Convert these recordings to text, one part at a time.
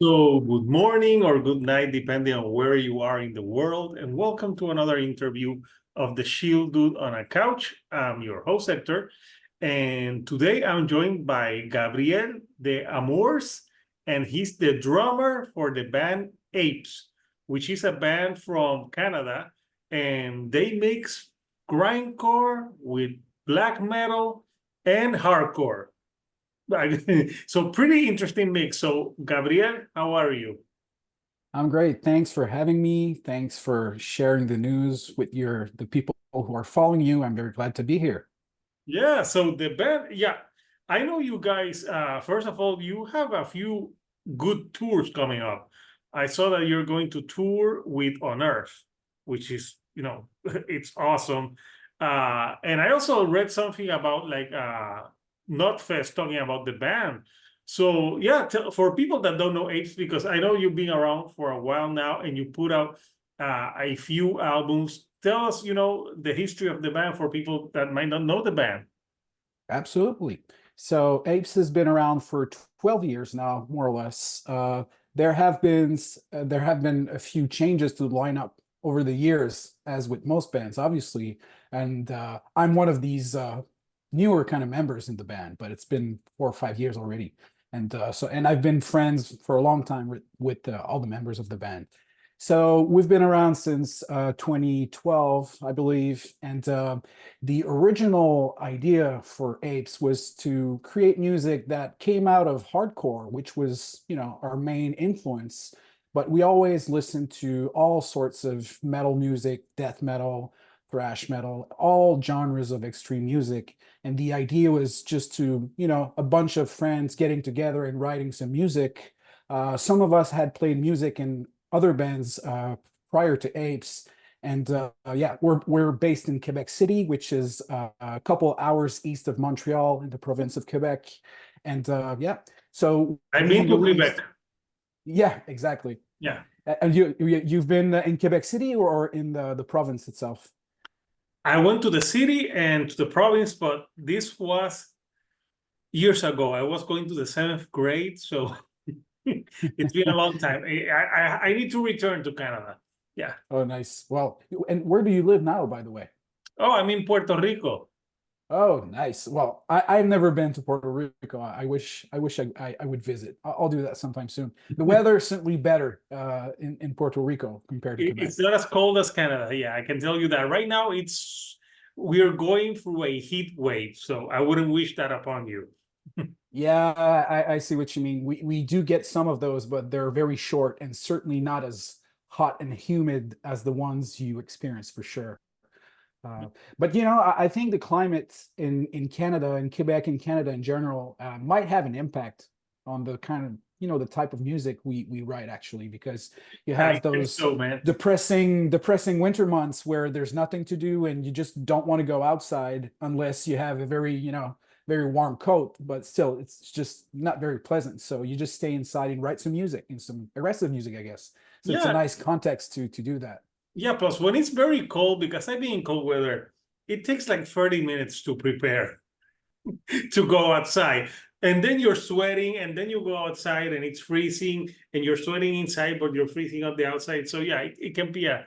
So, good morning or good night, depending on where you are in the world, and welcome to another interview of the Shield Dude on a Couch. I'm your host, Hector, and today I'm joined by Gabriel D'Amours, and he's the drummer for the band Apes, which is a band from Canada, and they mix grindcore with black metal and hardcore. So pretty interesting mix. So Gabriel, how are you? I'm great. Thanks for having me. Thanks for sharing the news with the people who are following you. I'm very glad to be here. Yeah, so the band, yeah, I know you guys. First of all, you have a few good tours coming up. I saw that you're going to tour with On Earth, which is, it's awesome. And I also read something about like Notfest talking about the band. So yeah, for people that don't know Apes, because I know you've been around for a while now and you put out a few albums. Tell us, the history of the band for people that might not know the band. Absolutely. So Apes has been around for 12 years now, more or less. There have been a few changes to the lineup over the years, as with most bands, obviously. And I'm one of these newer kind of members in the band, but it's been 4 or 5 years already. And I've been friends for a long time with all the members of the band. So we've been around since 2012, I believe, and the original idea for Apes was to create music that came out of hardcore, which was, our main influence. But we always listened to all sorts of metal music, death metal, thrash metal, all genres of extreme music. And the idea was just to, a bunch of friends getting together and writing some music. Some of us had played music in other bands prior to Apes. And yeah, we're based in Quebec City, which is a couple hours east of Montreal in the province of Quebec. And yeah, so I've we been have to Quebec. released. Yeah, exactly. Yeah. And you've been in Quebec City or in the province itself? I went to the city and to the province, but this was years ago. I was going to the seventh grade, so it's been a long time. I need to return to Canada. Yeah. Oh, nice. Well, and where do you live now, by the way? Oh, I'm in Puerto Rico. Oh, nice. Well, I've never been to Puerto Rico. I wish I would visit. I'll do that sometime soon. The weather is simply better in Puerto Rico compared to Quebec. It's not as cold as Canada. Yeah, I can tell you that right now. We're going through a heat wave, so I wouldn't wish that upon you. Yeah, I see what you mean. We do get some of those, but they're very short and certainly not as hot and humid as the ones you experience for sure. Uh, but I think the climate in Canada and Quebec and Canada in general might have an impact on the kind of the type of music we write actually, because you I have think those so, man. depressing winter months where there's nothing to do and you just don't want to go outside unless you have a very warm coat, but still it's just not very pleasant. So you just stay inside and write some music and some aggressive music, I guess. So it's a Yeah, nice context to do that. yeah. Plus, when it's very cold, because I've been in cold weather, it takes like 30 minutes to prepare to go outside. And then you're sweating, and then you go outside and it's freezing, and you're sweating inside, but you're freezing on the outside. So, yeah, it can be a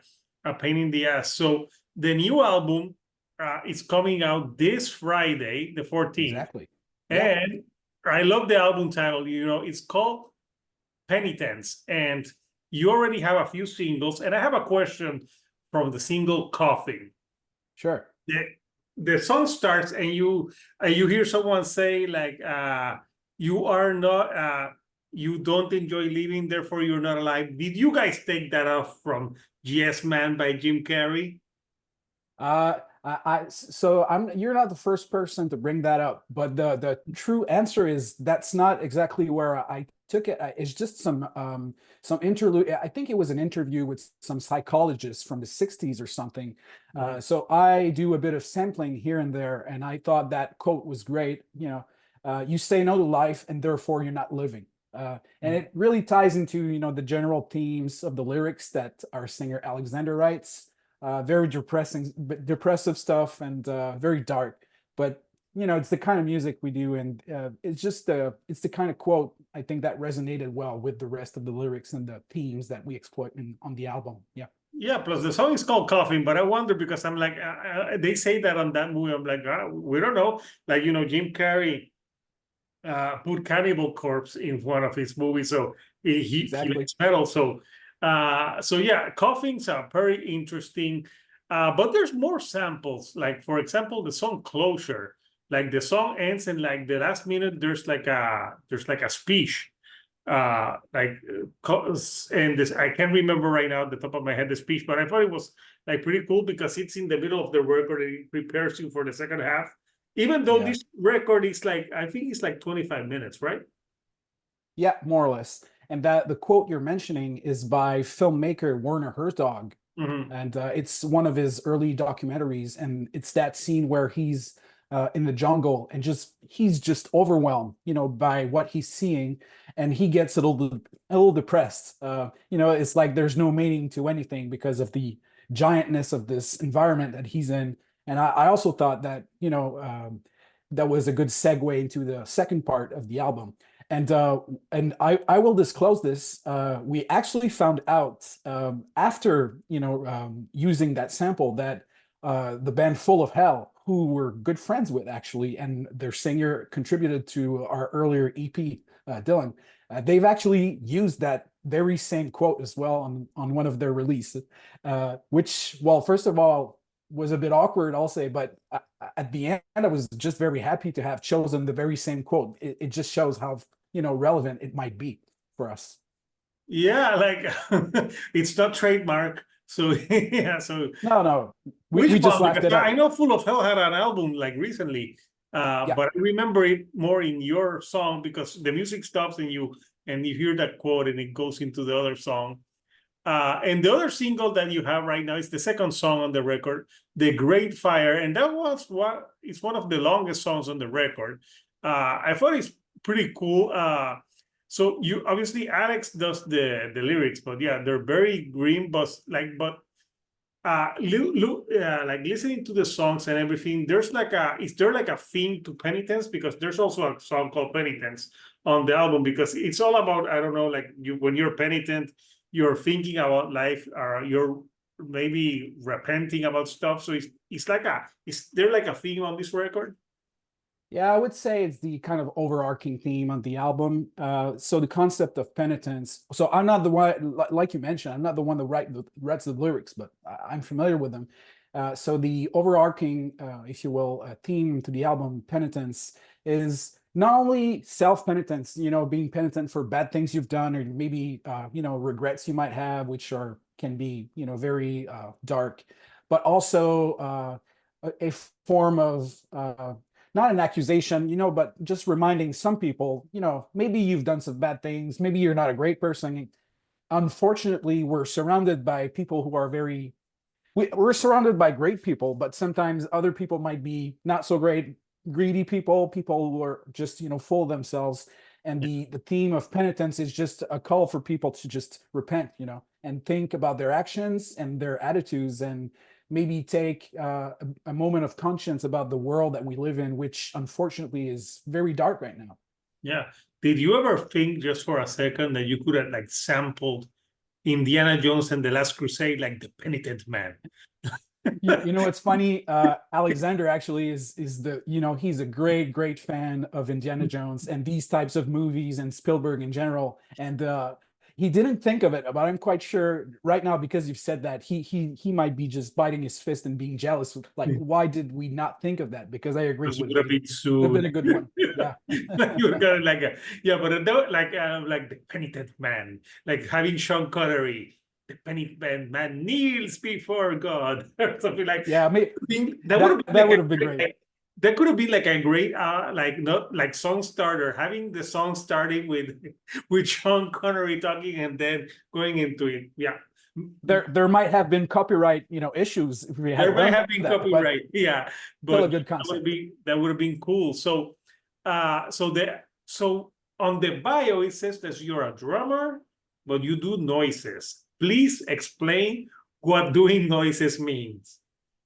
pain in the ass. So, the new album is coming out this Friday, the 14th. Exactly. Yeah. And I love the album title. It's called Penitence. And you already have a few singles. And I have a question from the single Coffin. Sure. The song starts and you hear someone say like you are not you don't enjoy living, therefore you're not alive. Did you guys take that off from Yes Man by Jim Carrey? So you're not the first person to bring that up, but the true answer is that's not exactly where I took it. It's just some interlude. I think it was an interview with some psychologist from the 60s or something. So I do a bit of sampling here and there, and I thought that quote was great. You say no to life, and therefore you're not living. And it really ties into the general themes of the lyrics that our singer Alexandre writes. Very depressive stuff and very dark. But it's the kind of music we do, and it's the kind of quote I think that resonated well with the rest of the lyrics and the themes that we exploit on the album. Yeah. Yeah, plus the song is called Coughing, but I wonder because I'm like, they say that on that movie. I'm like, we don't know. Like, Jim Carrey put Cannibal Corpse in one of his movies, so he Exactly. likes metal. So yeah, Coughing's are very interesting. But there's more samples. Like for example, the song Closure. Like the song ends and like the last minute, there's like a speech. And this I can't remember right now at the top of my head the speech, but I thought it was like pretty cool because it's in the middle of the record and it prepares you for the second half. Even though Yeah. this record is like, I think it's like 25 minutes, right? Yeah, more or less. And that the quote you're mentioning is by filmmaker Werner Herzog. Mm-hmm. And it's one of his early documentaries. And it's that scene where he's in the jungle and he's just overwhelmed, by what he's seeing. And he gets a little depressed. It's like there's no meaning to anything because of the giantness of this environment that he's in. And I also thought that, that was a good segue into the second part of the album. And I will disclose this. We actually found out after using that sample that the band Full of Hell, who we're good friends with actually, and their singer contributed to our earlier EP, Dylan. They've actually used that very same quote as well on one of their releases, which, well, first of all, was a bit awkward, I'll say, but at the end, I was just very happy to have chosen the very same quote. It just shows how relevant it might be for us. Yeah, like it's not trademark. So yeah, so No, which we just one? laughed Because it I up. know Full of Hell had an album like recently, Yeah, but I remember it more in your song because the music stops and you hear that quote and it goes into the other song. And the other single that you have right now is the second song on the record, The Great Fire. And that was it's one of the longest songs on the record. I thought it's pretty cool. So you obviously Alex does the lyrics, but yeah, they're very grim, but like listening to the songs and everything, is there like a theme to Penitence? Because there's also a song called Penitence on the album because it's all about, I don't know, like when you're penitent, you're thinking about life, or you're maybe repenting about stuff. So is there like a theme on this record? yeah, I would say it's the kind of overarching theme on the album. So the concept of penitence. So I'm not the one, like you mentioned, I'm not the one that writes the lyrics, but I'm familiar with them. So the overarching, if you will, theme to the album Penitence is not only self-penitence, being penitent for bad things you've done, or maybe regrets you might have, which can be very dark, but also a form of not an accusation, but just reminding some people, maybe you've done some bad things, maybe you're not a great person. Unfortunately, we're surrounded by people who are we're surrounded by great people, but sometimes other people might be not so great, greedy people who are just, full of themselves. And the theme of penitence is just a call for people to just repent, and think about their actions and their attitudes, and maybe take a moment of conscience about the world that we live in, which unfortunately is very dark right now. Yeah. Did you ever think just for a second that you could have like sampled Indiana Jones and the Last Crusade, like the penitent man? It's funny. Alexandre actually is the he's a great fan of Indiana Jones and these types of movies and Spielberg in general. And he didn't think of it, but I'm quite sure right now, because you've said that, he might be just biting his fist and being jealous. Like, why did we not think of that? Because I agree, Because you would have been would have been sued. a good one. Yeah. You were kind of like like the penitent man, like having Sean Connery, the penitent man kneels before God, or something like. Yeah, That would have been that like would have been great. that could have been like a great like not like song starter, having the song starting with Sean Connery talking and then going into it. Yeah. There might have been copyright issues if we had There might done have been that, but copyright, yeah, still a but good that would concept. have been cool. So on the bio it says that you're a drummer, but you do noises. Please explain what doing noises means.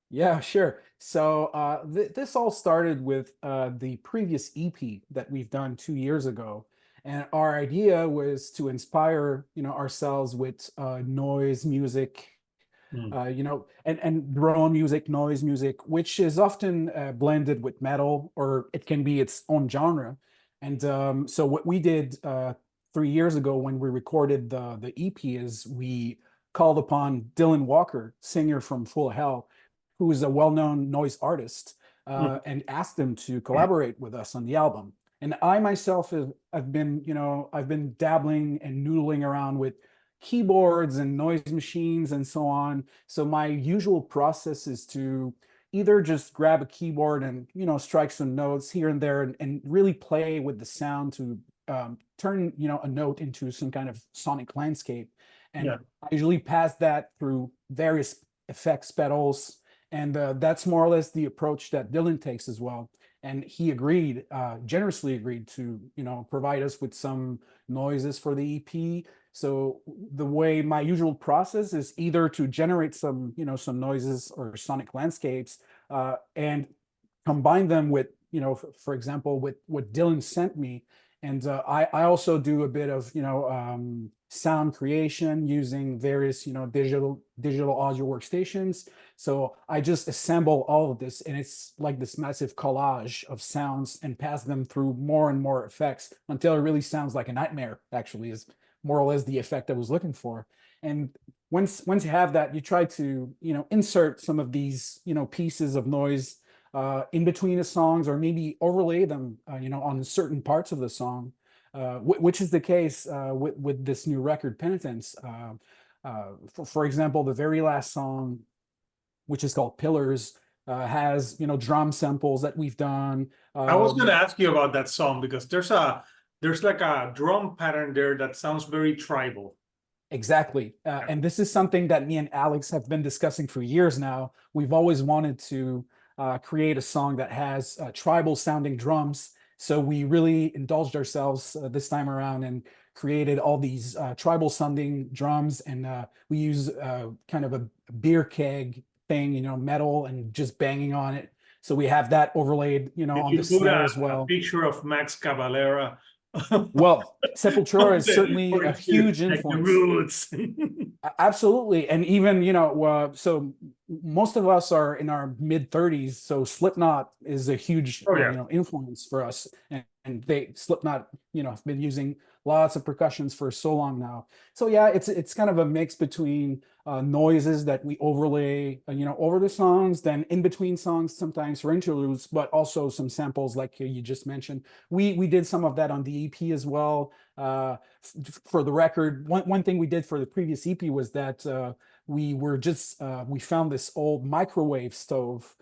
Yeah, sure. So this all started with the previous EP that we've done 2 years ago. And our idea was to inspire, ourselves with noise music, Mm. and drone music, noise music, which is often blended with metal, or it can be its own genre. And so what we did 3 years ago when we recorded the EP is we called upon Dylan Walker, singer from Full of Hell, who is a well-known noise artist, Mm. and asked him to collaborate with us on the album. And I myself have been, I've been dabbling and noodling around with keyboards and noise machines and so on. So my usual process is to either just grab a keyboard and, strike some notes here and there, and really play with the sound to turn, a note into some kind of sonic landscape. And Yeah. I usually pass that through various effects pedals. And that's more or less the approach that Dylan takes as well. And he agreed, generously agreed to, provide us with some noises for the EP. So the way my usual process is either to generate some, some noises or sonic landscapes, and combine them with, for example, with what Dylan sent me. And I also do a bit of, sound creation using various, digital audio workstations. So I just assemble all of this, and it's like this massive collage of sounds, and pass them through more and more effects until it really sounds like a nightmare, actually, is more or less the effect I was looking for. And once you have that, you try to, insert some of these, pieces of noise in between the songs, or maybe overlay them, on certain parts of the song, which is the case with this new record, Penitence. For example, the very last song, which is called Pillars, has, drum samples that we've done. I was going to ask you about that song because there's like a drum pattern there that sounds very tribal. Exactly. And this is something that me and Alex have been discussing for years now. We've always wanted to create a song that has tribal sounding drums. So we really indulged ourselves this time around and created all these tribal sounding drums. And we use kind of a beer keg thing, metal, and just banging on it. So we have that overlaid, Did on you the put snare as a well. picture of Max Cavalera? Well, Sepultura is certainly a huge like the influence. Roots. Absolutely. And even, so most of us are in our mid 30s. So Slipknot is a huge, Oh yeah. influence for us. And Slipknot, have been using lots of percussions for so long now. So yeah, it's kind of a mix between noises that we overlay, over the songs, then in between songs, sometimes for interludes, but also some samples like you just mentioned. We did some of that on the EP as well. For the record, one thing we did for the previous EP was that we found this old microwave stove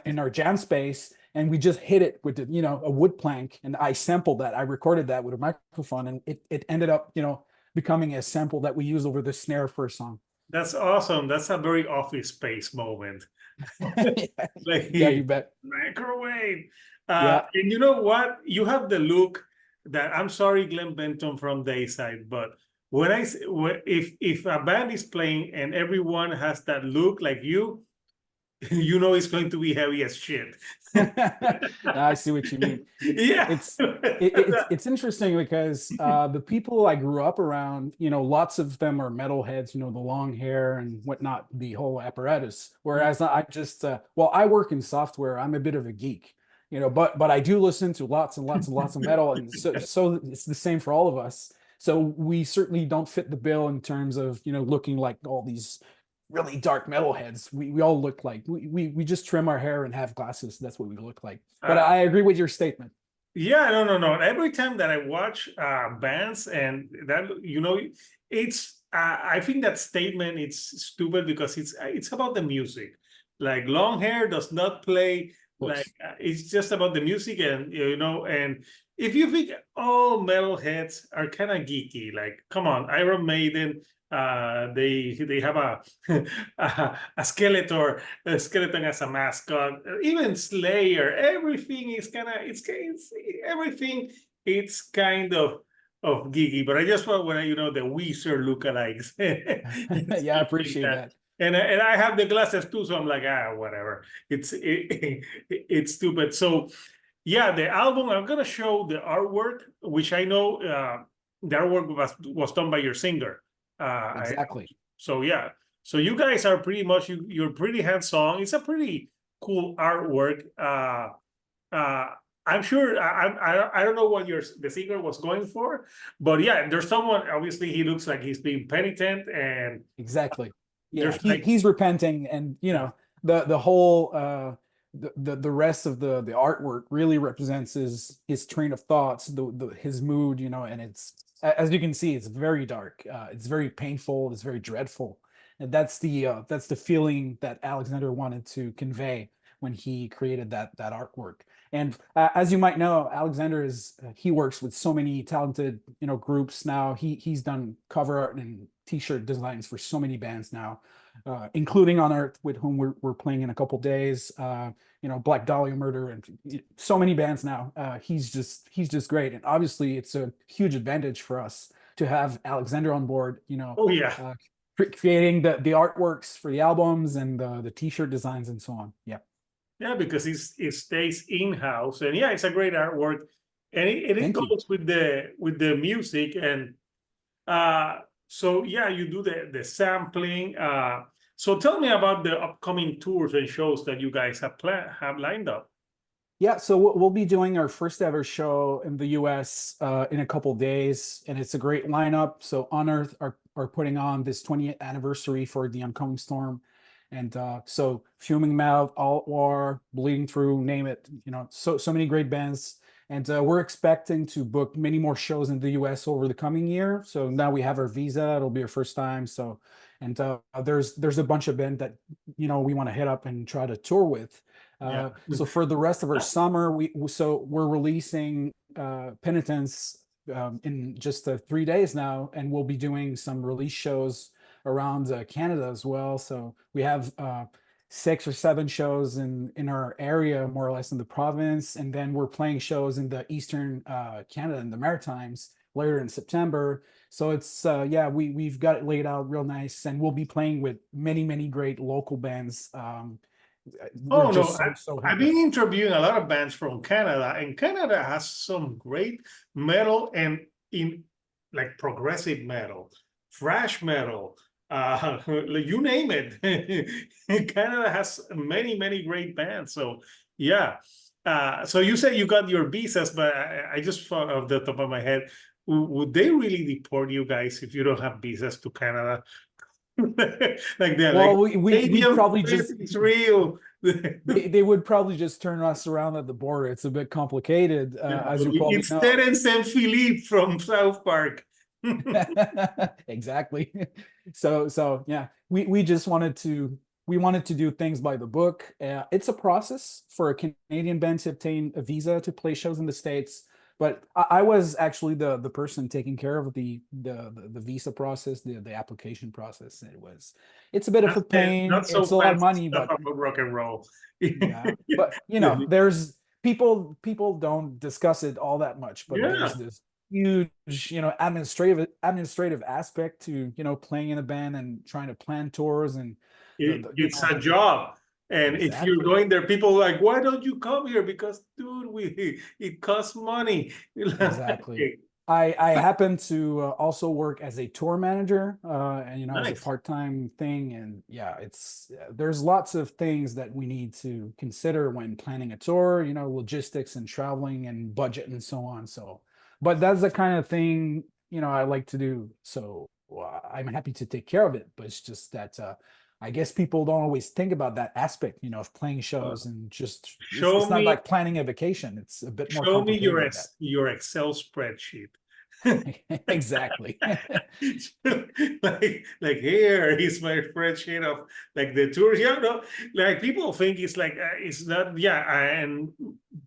in our jam space, and we just hit it with a wood plank, and I sampled that. I recorded that with a microphone, and it ended up becoming a sample that we used over the snare for a song. That's awesome. That's a very Office Space moment. Like Yeah, you bet. microwave. Yeah. And you know what? You have the look that, I'm sorry, Glenn Benton from Dayside, but if a band is playing and everyone has that look like you know it's going to be heavy as shit. I see what you mean. Yeah. It's interesting because the people I grew up around, lots of them are metalheads, the long hair and whatnot, the whole apparatus. Whereas I just, well, I work in software. I'm a bit of a geek, but I do listen to lots and lots and lots of metal, and so it's the same for all of us. So we certainly don't fit the bill in terms of looking like all these really dark metalheads. We all look like we just trim our hair and have glasses. That's what we look like. But I agree with your statement. Yeah, no. Every time that I watch bands and that, it's I think that statement it's stupid because it's about the music. Like long hair does not play. Like it's just about the music, and and if you think all metalheads are kind of geeky, like come on, Iron Maiden, they have a skeleton as a mascot. Even Slayer, everything is everything. It's kind of geeky. But I just want when the Weezer lookalikes. Yeah, I appreciate that. And I have the glasses too, so I'm like, whatever. It's stupid. So yeah, the album, I'm gonna show the artwork, which I know the artwork was done by your singer. Exactly. So yeah, so you guys are pretty much you're pretty hands-on. It's a pretty cool artwork. Uh, I'm sure I don't know what the singer was going for, but yeah, there's someone obviously he looks like he's being penitent, and Exactly. Yeah, there's like he's repenting, and the whole the rest of the artwork really represents his train of thoughts, his mood, and it's, as you can see, it's very dark. It's very painful. It's very dreadful, and that's the feeling that Alexandre wanted to convey when he created that artwork. And as you might know, Alexandre he works with so many talented groups now. He's done cover art and t-shirt designs for so many bands now, including on Earth, with whom we're playing in a couple days. Black Dahlia Murder, and so many bands now. He's just great, and obviously it's a huge advantage for us to have Alexandre on board. oh yeah. Creating the artworks for the albums and the t-shirt designs and so on. Yeah. Yeah, because it stays in-house, and yeah, it's a great artwork, and it goes with the music, and so yeah, you do the sampling. So tell me about the upcoming tours and shows that you guys have lined up. Yeah, so we'll be doing our first ever show in the US in a couple days, and it's a great lineup. So On Earth are putting on this 20th anniversary for The Oncoming Storm. And so Fuming Mouth, Alt War, Bleeding Through, name it, so many great bands. And we're expecting to book many more shows in the US over the coming year. So now we have our visa, it'll be our first time. So, and there's a bunch of bands that, we want to hit up and try to tour with. So for the rest of our summer, we're releasing Penitence in just 3 days now, and we'll be doing some release shows around Canada as well. So we have 6 or 7 shows in our area, more or less in the province, and then we're playing shows in the Eastern Canada and the Maritimes later in September. So it's we've got it laid out real nice, and we'll be playing with many great local bands. Oh no, I've been interviewing a lot of bands from Canada, and Canada has some great metal and in like progressive metal, thrash metal, you name it. Canada has many great bands. So yeah. So you say you got your visas, but I just thought off the top of my head, would they really deport you guys if you don't have visas to Canada? Like they're well, like, we probably just it's real. they would probably just turn us around at the border. It's a bit complicated, as you probably it's know. Terence and Philippe from South Park. Exactly. So yeah, we just wanted to do things by the book. It's a process for a Canadian band to obtain a visa to play shows in the States, but I was actually the person taking care of the visa process, the application process. It's a bit of a pain. Not so it's a lot of money, but about rock and roll. yeah, but there's people don't discuss it all that much, but there's this huge administrative aspect to playing in a band and trying to plan tours, and it's a job. And if you're going there, people are like, why don't you come here? Because dude, it costs money. Exactly. I happen to also work as a tour manager, and Nice. as a part-time thing, and yeah, there's lots of things that we need to consider when planning a tour, logistics and traveling and budget and so on. So, but that's the kind of thing I like to do. So I'm happy to take care of it, but it's just that I guess people don't always think about that aspect, of playing shows, and just it's not like planning a vacation. It's a bit more complicated. Show me your Excel spreadsheet. Exactly. like here is my spreadsheet of like the tours. Yeah, no, like people think it's like it's not. Yeah, and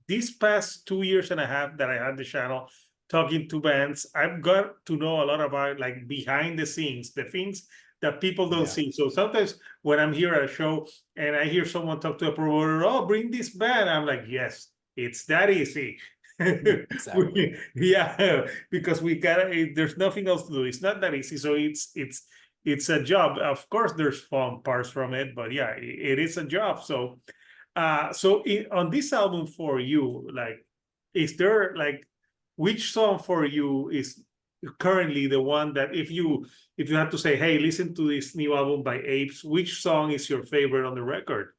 these past 2.5 years that I had the channel talking to bands, I've got to know a lot about like behind the scenes, the things that people don't see. So sometimes when I'm here at a show and I hear someone talk to a promoter, oh, bring this band, I'm like, yes, it's that easy. Exactly. Yeah, because there's nothing else to do. It's not that easy. So it's a job. Of course, there's fun parts from it, but yeah, it is a job. So on this album for you, like is there like which song for you is currently the one that if you have to say, hey, listen to this new album by Apes, which song is your favorite on the record?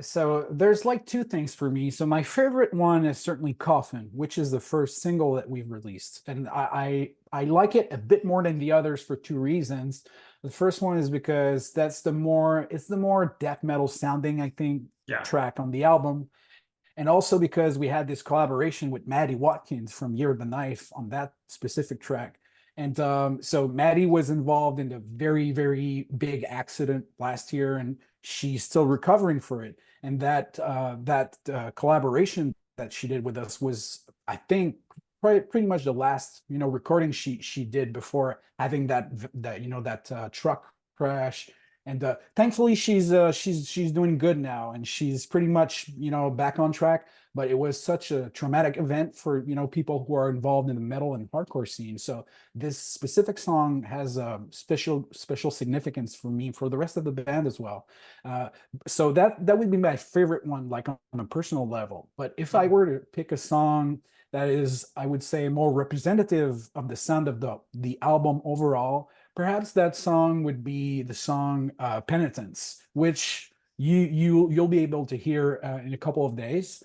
So there's like two things for me. So my favorite one is certainly Coffin, which is the first single that we've released. And I like it a bit more than the others for two reasons. The first one is because it's the more death metal sounding, I think, Yeah. track on the album. And also because we had this collaboration with Maddie Watkins from Year of the Knife on that specific track. And so Maddie was involved in a very, very big accident last year, and she's still recovering for it. And that collaboration that she did with us was, I think, pretty much the last recording she did before having that truck crash. And thankfully, she's doing good now, and she's pretty much back on track. But it was such a traumatic event for people who are involved in the metal and hardcore scene. So this specific song has a special significance for me, for the rest of the band as well. So that would be my favorite one, like on a personal level. But if I were to pick a song that is, I would say, more representative of the sound of the album overall, perhaps that song would be the song Penitence, which you'll be able to hear in a couple of days.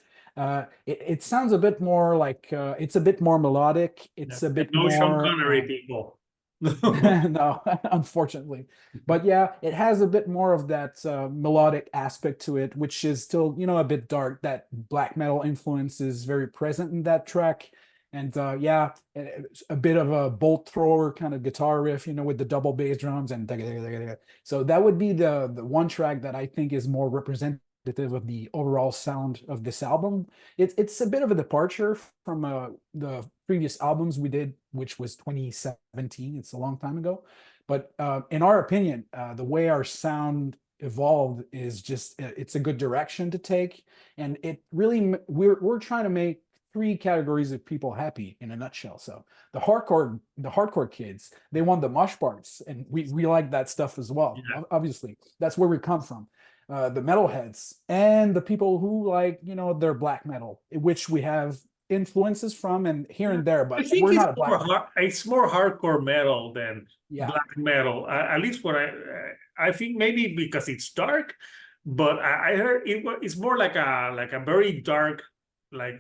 It sounds a bit more like it's a bit more melodic. It's a bit no Sean more Connery, people. no, unfortunately. But yeah, it has a bit more of that melodic aspect to it, which is still, a bit dark. That black metal influence is very present in that track. And yeah, a bit of a bolt thrower kind of guitar riff, with the double bass drums and so that would be the one track that I think is more representative of the overall sound of this album. It's a bit of a departure from the previous albums we did, which was 2017. It's a long time ago, but in our opinion, the way our sound evolved is just it's a good direction to take, and it really we're trying to make three categories of people happy in a nutshell. So the hardcore kids, they want the mosh parts, and we like that stuff as well. Yeah. Obviously, that's where we come from. The metalheads and the people who like their black metal, which we have influences from and here and there, I but think we're it's not a black more it's more hardcore metal than yeah. black metal. At least what I think maybe because it's dark, but I heard it's more like a very dark, like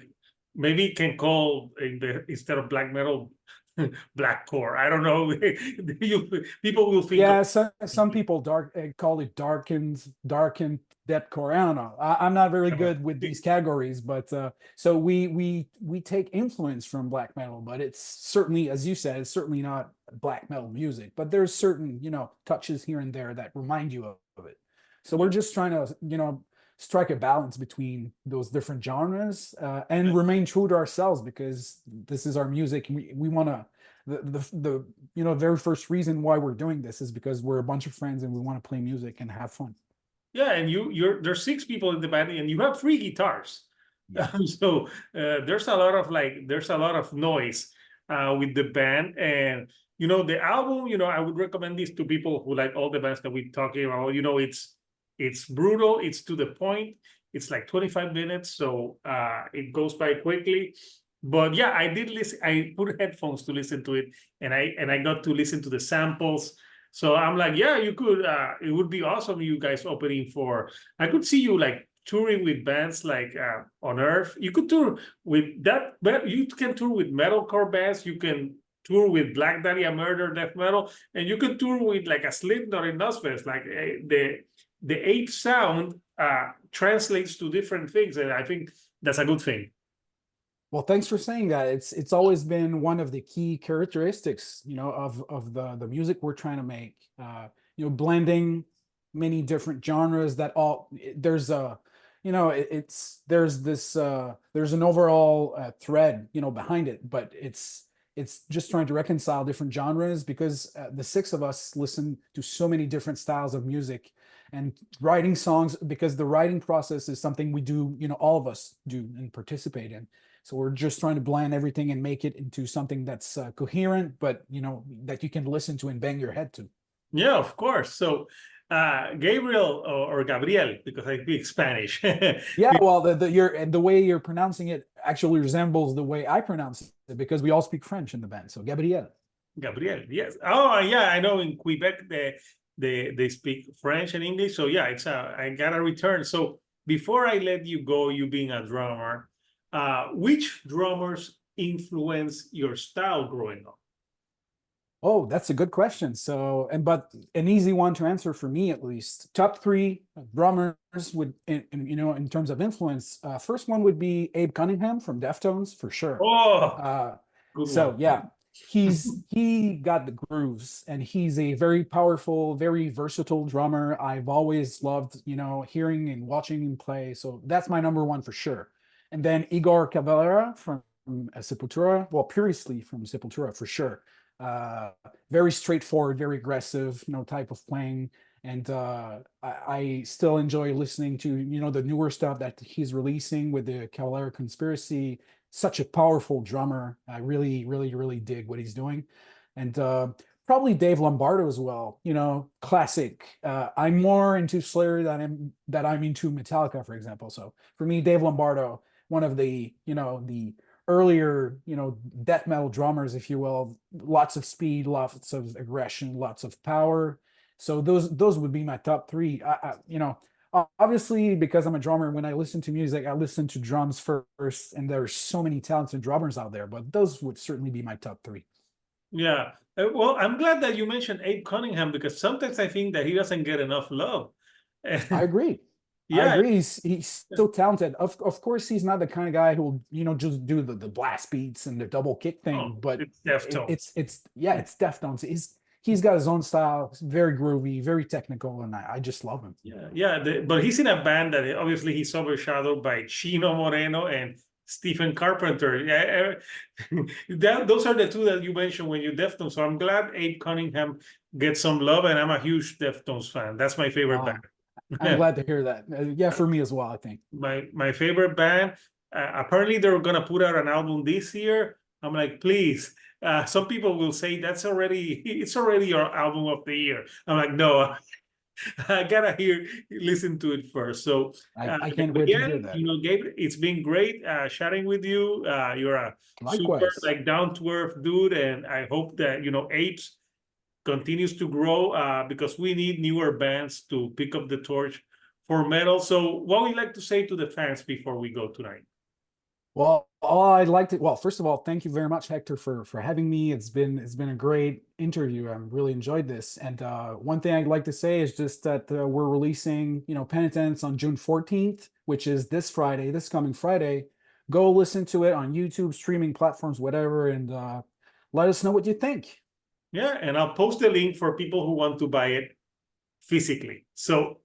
maybe it can call instead of black metal black core. I don't know. People will think Yeah, of, some people call it darkened deathcore. I don't know. I'm not very good with these categories, but so we take influence from black metal, but it's certainly, as you said, it's certainly not black metal music. But there's certain touches here and there that remind you of it. So we're just trying to strike a balance between those different genres and remain true to ourselves, because this is our music. And we want to. The very first reason why we're doing this is because we're a bunch of friends and we want to play music and have fun. Yeah, and there's 6 people in the band and you have 3 guitars. Yeah. So there's a lot of noise with the band. And the album, I would recommend this to people who like all the bands that we're talking about. It's brutal, it's to the point, it's like 25 minutes, so it goes by quickly. But yeah, I did listen. I put headphones to listen to it, and I got to listen to the samples. So I'm like, yeah, you could. It would be awesome, you guys opening for. I could see you like touring with bands like On Earth. You could tour with that. But you can tour with metalcore bands. You can tour with Black Dahlia Murder, death metal, and you can tour with like a Slipknot in Nosfest. Like the ape sound translates to different things, and I think that's a good thing. Well, thanks for saying that. It's always been one of the key characteristics, of the music we're trying to make. Blending many different genres that all there's a, there's this there's an overall thread, behind it, but it's just trying to reconcile different genres, because the 6 of us listen to so many different styles of music and writing songs, because the writing process is something we do, all of us do and participate in. So we're just trying to blend everything and make it into something that's coherent, but that you can listen to and bang your head to. Yeah, of course. So Gabriel or Gabriel, because I speak Spanish. Yeah, well, the way you're pronouncing it actually resembles the way I pronounce it because we all speak French in the band. So Gabriel. Gabriel, yes. Oh, yeah, I know in Quebec they speak French and English. So yeah, I gotta return. So before I let you go, you being a drummer, which drummers influence your style growing up? Oh, that's a good question. But an easy one to answer for me at least. Top three drummers would, in terms of influence. First one would be Abe Cunningham from Deftones for sure. Oh, Uh, good one. so yeah, he got the grooves, and he's a very powerful, very versatile drummer. I've always loved, hearing and watching him play. So that's my number one for sure. And then Igor Cavalera from Sepultura, well, previously from Sepultura for sure. Uh, Very straightforward, very aggressive, type of playing. And I still enjoy listening to, the newer stuff that he's releasing with the Cavalera Conspiracy. Such a powerful drummer. I really, really, really dig what he's doing. And probably Dave Lombardo as well. Classic. I'm more into Slayer than I'm into Metallica, for example. So for me, Dave Lombardo, one of the earlier, death metal drummers, if you will. Lots of speed, lots of aggression, lots of power. So those would be my top three. Obviously, because I'm a drummer, when I listen to music, I listen to drums first, and there's so many talented drummers out there. But those would certainly be my top three. Yeah. Well, I'm glad that you mentioned Abe Cunningham because sometimes I think that he doesn't get enough love. I agree. I Yeah. agree. He's so talented. Of course, he's not the kind of guy who will, just do the blast beats and the double kick thing. Oh, But it's Deftones. it's Deftones. He's got his own style. It's very groovy, very technical, and I just love him. Yeah. But he's in a band that obviously he's overshadowed by Chino Moreno and Stephen Carpenter. Yeah, those are the two that you mentioned when you Deftones. So I'm glad Abe Cunningham gets some love, and I'm a huge Deftones fan. That's my favorite Uh, I'm band. glad to hear that. Yeah, for me as well, I think. My favorite band. Apparently, they're gonna put out an album this year. I'm like, please. Some people will say it's already your album of the year. I'm like, no, I gotta listen to it first. So, I can't wait to Gabriel, hear that. Gabe, it's been great chatting with you. You're a super Likewise. like down to earth dude, and I hope that Apes continues to grow because we need newer bands to pick up the torch for metal. So, what would you like to say to the fans before we go tonight? Well, all I'd like to, well, first of all, thank you very much, Hector, for having me. It's been a great interview. I really enjoyed this. And one thing I'd like to say is just that we're releasing, Penitence on June 14th, which is this Friday, this coming Friday. Go listen to it on YouTube, streaming platforms, whatever, and let us know what you think. Yeah, and I'll post the link for people who want to buy it physically. So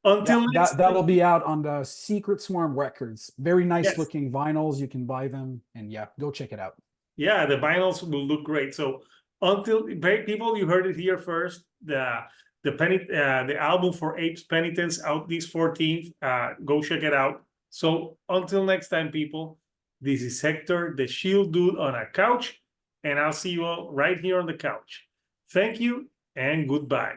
until Yeah, next that'll time, be out on the Secret Swarm Records. Very nice yes, looking vinyls. You can buy them, and yeah, go check it out. yeah, the vinyls will look great. So until people, you heard it here first. The album for APES-Penitence out this 14th. Go check it out. So until next time, people, this is Hector, the Shield Dude on a couch, and I'll see you all right here on the couch. Thank you and goodbye.